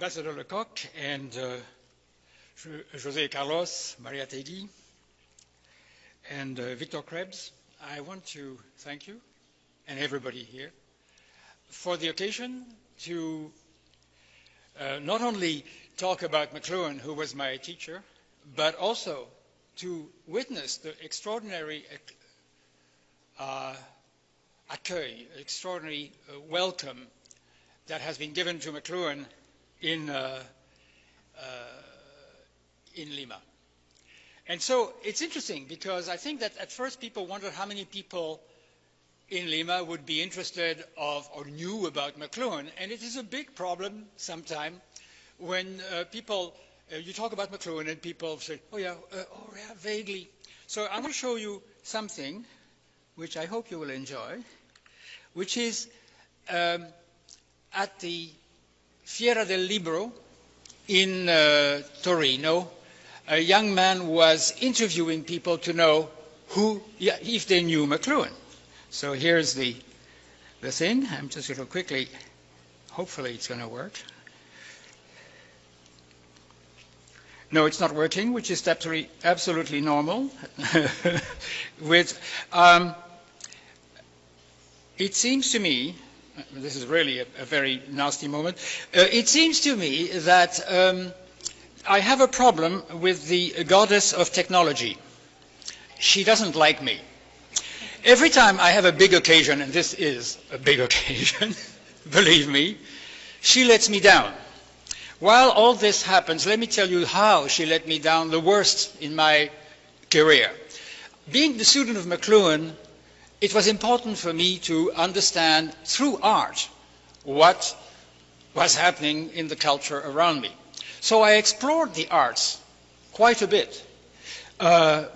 Ambassador Lecoq and José Carlos, Maria Tegui, and Victor Krebs, I want to thank you and everybody here for the occasion to not only talk about McLuhan, who was my teacher, but also to witness the extraordinary accueil, extraordinary welcome that has been given to McLuhan in Lima. And so it's interesting because I think that at first people wondered how many people in Lima would be interested of or knew about McLuhan, and it is a big problem sometimes when people, you talk about McLuhan and people say, oh yeah, vaguely. So I want to show you something which I hope you will enjoy, which is at the Fiera del Libro in Torino, a young man was interviewing people to know if they knew McLuhan. So here's the thing. I'm just going to quickly, hopefully it's going to work. No, it's not working, which is absolutely normal. It seems to me, this is really a very nasty moment, it seems to me that I have a problem with the goddess of technology. She doesn't like me. Every time I have a big occasion, and this is a big occasion, believe me, she lets me down. While all this happens, let me tell you how she let me down the worst in my career. Being the student of McLuhan, it was important for me to understand through art what was happening in the culture around me. So I explored the arts quite a bit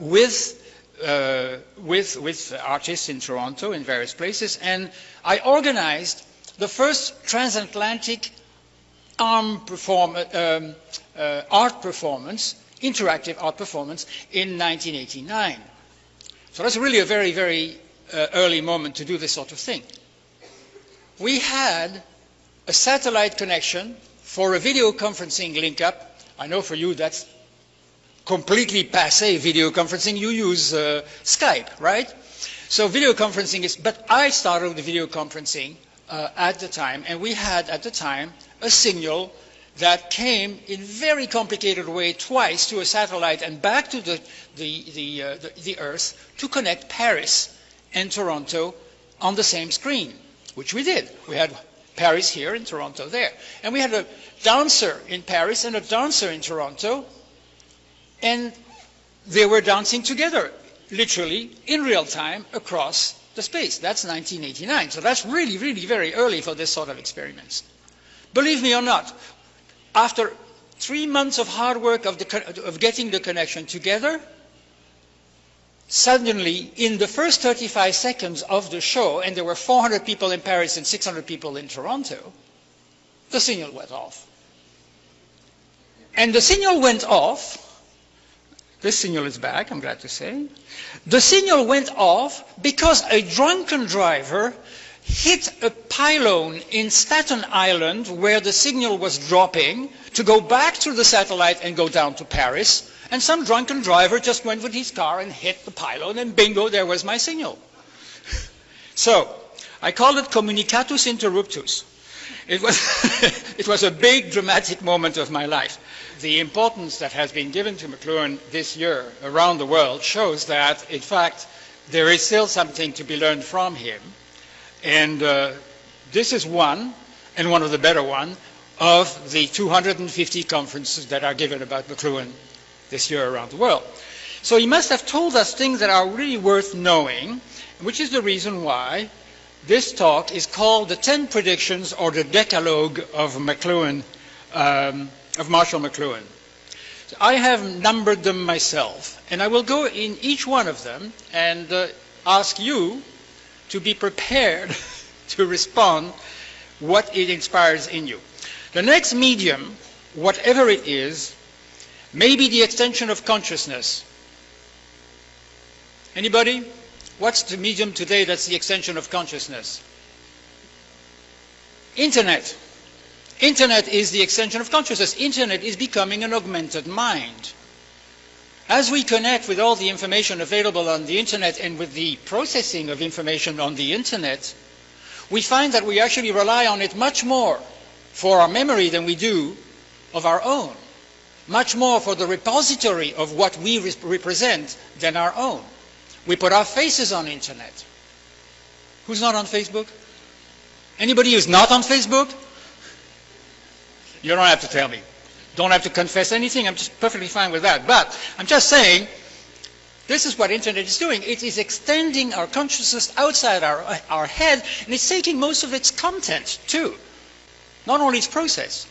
with artists in Toronto, in various places, and I organized the first transatlantic art performance, interactive art performance in 1989. So that's really a very, very early moment to do this sort of thing. We had a satellite connection for a video conferencing link-up. I know for you that's completely passé, video conferencing. You use Skype, right? So video conferencing is, but I started the video conferencing at the time, and we had at the time a signal that came in very complicated way twice to a satellite and back to the Earth to connect Paris and Toronto on the same screen, which we did. We had Paris here and Toronto there. And we had a dancer in Paris and a dancer in Toronto, and they were dancing together, literally, in real time, across the space. That's 1989. So that's really, really very early for this sort of experiments. Believe me or not, after 3 months of hard work of getting the connection together, suddenly, in the first 35 seconds of the show, and there were 400 people in Paris and 600 people in Toronto, the signal went off. And the signal went off. This signal is back, I'm glad to say. The signal went off because a drunken driver hit a pylon in Staten Island where the signal was dropping to go back to the satellite and go down to Paris. And some drunken driver just went with his car and hit the pylon, and bingo, there was my signal. So, I call it communicatus interruptus. It was a big, dramatic moment of my life. The importance that has been given to McLuhan this year around the world shows that, in fact, there is still something to be learned from him. And this is one, and one of the better ones, of the 250 conferences that are given about McLuhan this year around the world. So he must have told us things that are really worth knowing, which is the reason why this talk is called the 10 predictions or the Decalogue of McLuhan, of Marshall McLuhan. So I have numbered them myself, and I will go in each one of them and ask you to be prepared to respond what it inspires in you. The next medium, whatever it is, may be the extension of consciousness. Anybody? What's the medium today that's the extension of consciousness? Internet. Internet is the extension of consciousness. Internet is becoming an augmented mind. As we connect with all the information available on the Internet and with the processing of information on the Internet, we find that we actually rely on it much more for our memory than we do of our own. Much more for the repository of what we represent than our own. We put our faces on Internet. Who's not on Facebook? Anybody who's not on Facebook? You don't have to tell me. Don't have to confess anything. I'm just perfectly fine with that. But I'm just saying, this is what Internet is doing. It is extending our consciousness outside our head, and it's taking most of its content, too. Not only its process.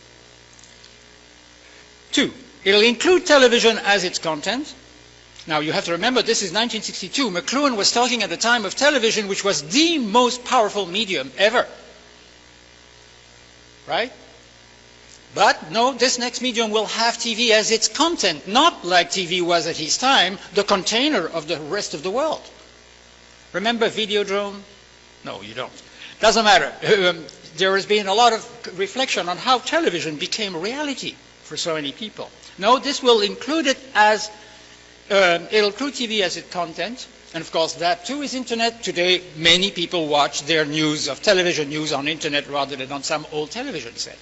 2, it'll include television as its content. Now, you have to remember, this is 1962. McLuhan was talking at the time of television, which was the most powerful medium ever. Right? But no, this next medium will have TV as its content, not like TV was at his time, the container of the rest of the world. Remember Videodrome? No, you don't. Doesn't matter. There has been a lot of reflection on how television became a reality for so many people. No, this will include it as, it'll include TV as its content, and of course that too is Internet. Today, many people watch their news of television news on Internet rather than on some old television set.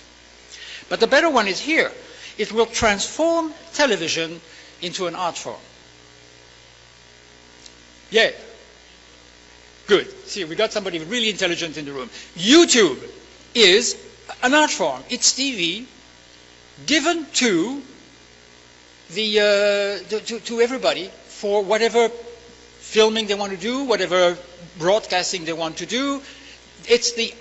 But the better one is here. It will transform television into an art form. Yeah. Good. See, we got somebody really intelligent in the room. YouTube is an art form. It's TV given to to everybody for whatever filming they want to do, whatever broadcasting they want to do. It's the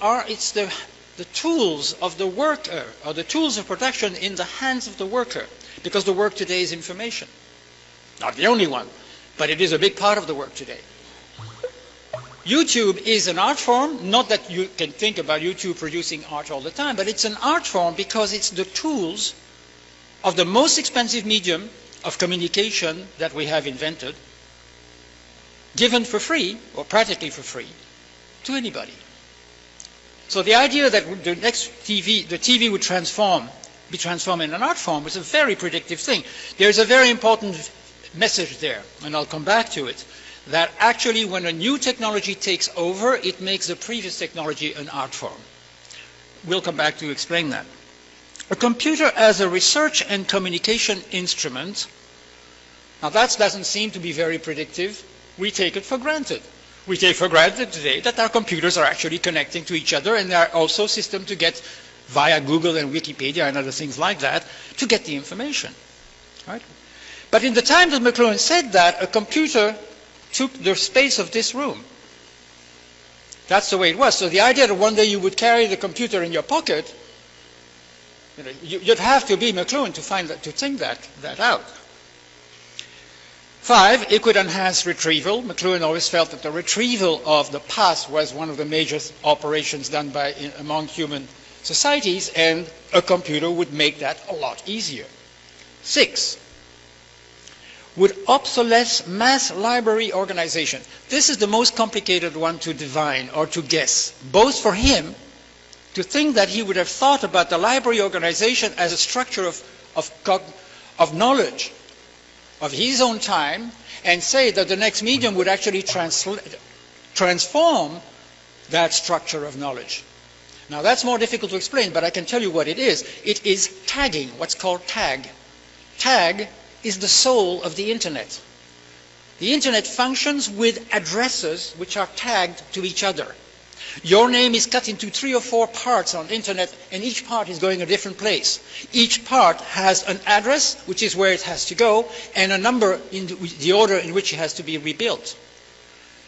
tools of the worker, or the tools of production in the hands of the worker, because the work today is information. Not the only one, but it is a big part of the work today. YouTube is an art form, not that you can think about YouTube producing art all the time, but it's an art form because it's the tools of the most expensive medium of communication that we have invented, given for free, or practically for free, to anybody. So the idea that the next TV, the TV would be transformed in an art form was a very predictive thing. There's a very important message there, and I'll come back to it, that actually when a new technology takes over, it makes the previous technology an art form. We'll come back to explain that. A computer as a research and communication instrument. Now that doesn't seem to be very predictive. We take it for granted. We take for granted today that our computers are actually connecting to each other, and there are also systems to get, via Google and Wikipedia and other things like that, to get the information. Right? But in the time that McLuhan said that, a computer took the space of this room. That's the way it was. So the idea that one day you would carry the computer in your pocket, you'd have to be McLuhan to think that out. 5, it could enhance retrieval. McLuhan always felt that the retrieval of the past was one of the major operations done among human societies, and a computer would make that a lot easier. 6, would obsolete mass library organization. This is the most complicated one to divine or to guess, both for him to think that he would have thought about the library organization as a structure of knowledge of his own time, and say that the next medium would actually transform that structure of knowledge. Now that's more difficult to explain, but I can tell you what it is. It is tagging, what's called tag. Tag is the soul of the Internet. The Internet functions with addresses which are tagged to each other. Your name is cut into 3 or 4 parts on the Internet, and each part is going a different place. Each part has an address, which is where it has to go, and a number in the order in which it has to be rebuilt.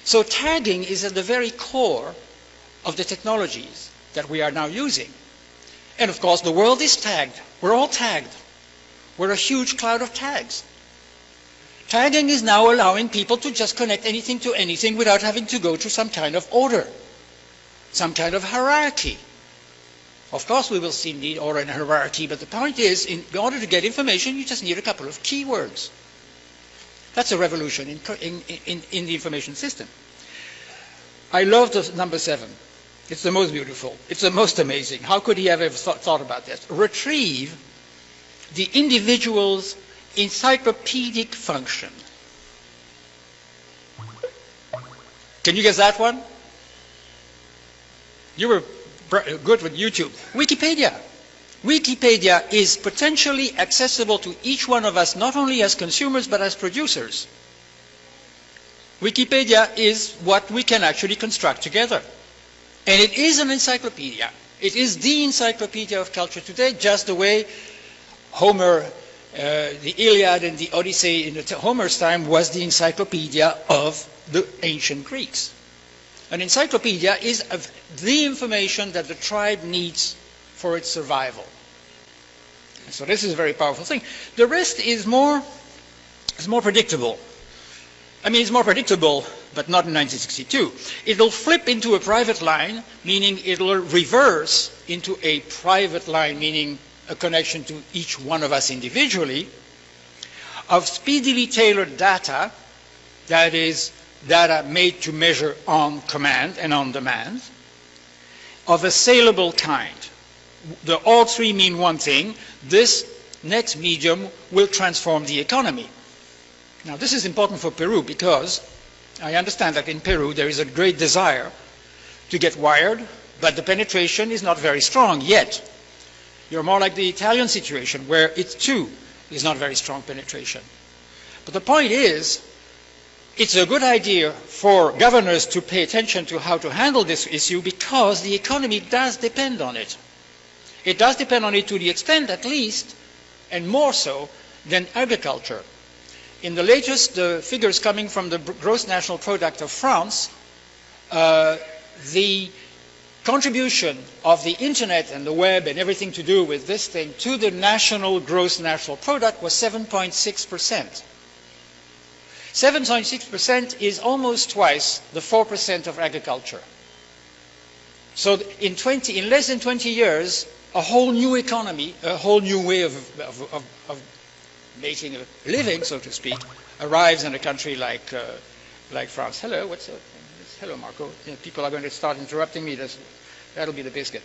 So tagging is at the very core of the technologies that we are now using. And of course, the world is tagged. We're all tagged. We're a huge cloud of tags. Tagging is now allowing people to just connect anything to anything without having to go through some kind of order, some kind of hierarchy. Of course, we will still need order and hierarchy, but the point is, in order to get information, you just need a couple of keywords. That's a revolution in the information system. I love the number 7. It's the most beautiful. It's the most amazing. How could he have ever thought about this? Retrieve the individual's encyclopedic function. Can you guess that one? You were good with YouTube. Wikipedia. Wikipedia is potentially accessible to each one of us, not only as consumers, but as producers. Wikipedia is what we can actually construct together. And it is an encyclopedia. It is the encyclopedia of culture today, just the way Homer, the Iliad and the Odyssey in Homer's time was the encyclopedia of the ancient Greeks. An encyclopedia is the information that the tribe needs for its survival. And so this is a very powerful thing. The rest is more predictable. I mean, it's more predictable, but not in 1962. It'll flip into a private line, meaning it'll reverse into a private line, meaning a connection to each one of us individually, of speedily tailored data, that is, data made to measure on command and on demand, of a saleable kind. All three mean one thing: this next medium will transform the economy. Now, this is important for Peru because I understand that in Peru there is a great desire to get wired, but the penetration is not very strong yet. You're more like the Italian situation, where it too is not very strong penetration. But the point is, it's a good idea for governors to pay attention to how to handle this issue, because the economy does depend on it. It does depend on it to the extent, at least, and more so, than agriculture. In the latest figures coming from the gross national product of France, the contribution of the internet and the web and everything to do with this thing to the national gross national product was 7.6%. 7.6% is almost twice the 4% of agriculture. So in less than 20 years, a whole new economy, a whole new way of making a living, so to speak, arrives in a country like France. Hello, what's up? Hello, Marco. People are going to start interrupting me. That'll be the biscuit.